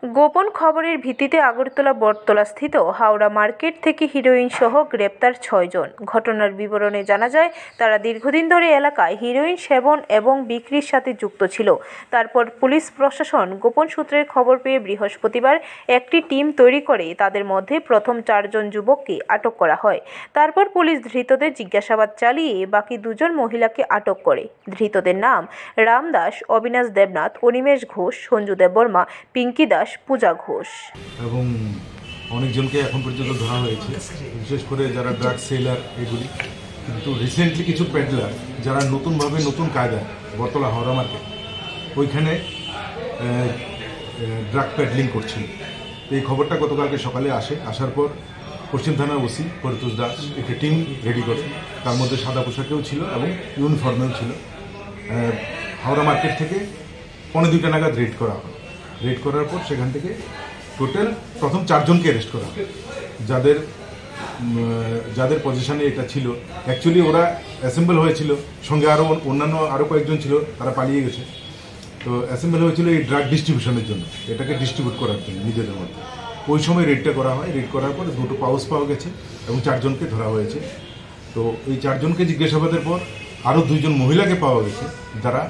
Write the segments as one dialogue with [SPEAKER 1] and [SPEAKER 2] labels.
[SPEAKER 1] গোপন খবরের ভিত্তিতে আগরতলা বটতলাস্থিত হাওড়া মার্কেট থেকে হিরোইন সহ গ্রেপ্তার 6 জন। ঘটনার বিবরণে জানা যায়, তারা দীর্ঘদিন ধরে এলাকায় হিরোইন সেবন এবং বিক্রির সাথে যুক্ত ছিল। তারপর পুলিশ প্রশাসন গোপন সূত্রের খবর পেয়ে বৃহস্পতিবার একটি টিম তৈরি করে তাদের মধ্যে প্রথম 4 জন যুবককে আটক করা হয়। তারপর পুলিশ ধৃতদের জিজ্ঞাসাবাদ চালিয়ে বাকি 2 জন মহিলাকে আটক করে। ধৃতদের নাম রাম দাস, অবিনাশ দেবনাথ, অনিমেষ ঘোষ, সঞ্জু দেববর্মা, পিঙ্কি দাস, পূজা ঘোষ
[SPEAKER 2] এবং অনেকজনকে এখন পর্যন্ত ধরা হয়েছে, বিশেষ করে যারা ড্রাগ সেলার এগুলি। কিন্তু রিসেন্টলি কিছু পেডলার যারা নতুনভাবে নতুন কায়দায় বটতলা হাওড়া মার্কেট ওইখানে ড্রাগ পেডলিং করছিল। এই খবরটা গতকালকে সকালে আসার পর পশ্চিম থানার ওসি পরিতোষ দাস একটি টিম রেডি করে, তার মধ্যে সাদা পোশাকেও ছিল এবং ইউনিফর্মেও ছিল। হাওড়া মার্কেট থেকে 1:45 নাগাদ রেড করা হয়। রেড করার পর সেখান থেকে টোটাল প্রথম 4 জনকে অ্যারেস্ট করা হয়, যাদের পজিশনে এটা ছিল। অ্যাকচুয়ালি ওরা অ্যাসেম্বল হয়েছিল, সঙ্গে আরও কয়েকজন ছিল, তারা পালিয়ে গেছে। তো অ্যাসেম্বল হয়েছিল এই ড্রাগ ডিস্ট্রিবিউশনের জন্য, এটাকে ডিস্ট্রিবিউট করার জন্য নিজেদের মধ্যে। ওই সময় রেডটা করা হয়। রেড করার পর 2টো পাউচ পাওয়া গেছে এবং 4 জনকে ধরা হয়েছে। তো এই 4 জনকে জিজ্ঞাসাবাদের পর আরও 2 জন মহিলাকে পাওয়া গেছে যারা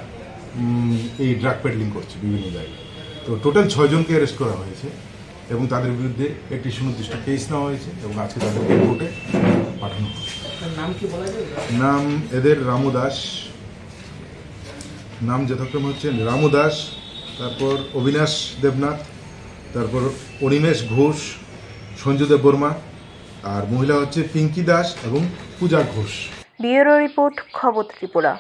[SPEAKER 2] এই ড্রাগ পেডলিং করছে বিভিন্ন জায়গায়। তো টোটাল 6 জনকে অ্যারেস্ট করা হয়েছে এবং তাদের বিরুদ্ধে একটি সুনির্দিষ্ট কেস নেওয়া হয়েছে এবং আজকে তাদেরকে কোর্টে পাঠানো হয়েছে। নাম এদের রামু দাস, নাম যথাক্রমে হচ্ছে রামু দাস, তারপর অবিনাশ দেবনাথ, তারপর অনিমেষ ঘোষ, সঞ্জু দেববর্মা, আর মহিলা হচ্ছে পিঙ্কি দাস এবং পূজা ঘোষ।
[SPEAKER 1] ব্যুরো রিপোর্ট, খবর ত্রিপুরা।